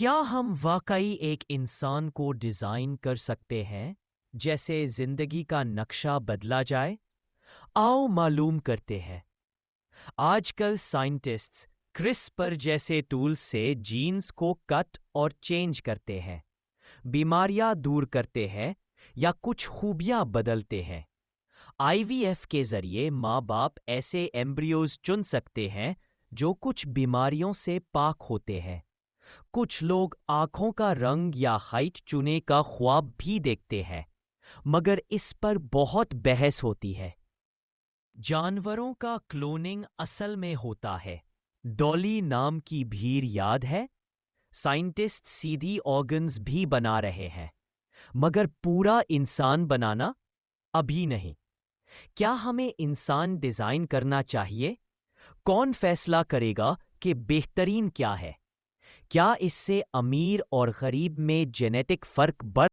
کیا ہم واقعی ایک انسان کو ڈیزائن کر سکتے ہیں جیسے زندگی کا نقشہ بدلا جائے؟ آؤ معلوم کرتے ہیں۔ آج کل سائنٹسٹس کرسپر جیسے ٹولز سے جینز کو کٹ اور چینج کرتے ہیں، بیماریاں دور کرتے ہیں یا کچھ خوبیاں بدلتے ہیں۔ آئی وی ایف کے ذریعے ماں باپ ایسے ایمبریوز چن سکتے ہیں جو کچھ بیماریوں سے پاک ہوتے ہیں۔ کچھ لوگ آنکھوں کا رنگ یا ہائٹ چنے کا خواب بھی دیکھتے ہیں، مگر اس پر بہت بحث ہوتی ہے۔ جانوروں کا کلوننگ اصل میں ہوتا ہے۔ ڈولی نام کی بھیڑ یاد ہے؟ سائنٹسٹ سیدھی آرگنز بھی بنا رہے ہیں، مگر پورا انسان بنانا ابھی نہیں۔ کیا ہمیں انسان ڈیزائن کرنا چاہیے؟ کون فیصلہ کرے گا کہ بہترین کیا ہے؟ کیا اس سے امیر اور غریب میں جینیٹک فرق بڑھ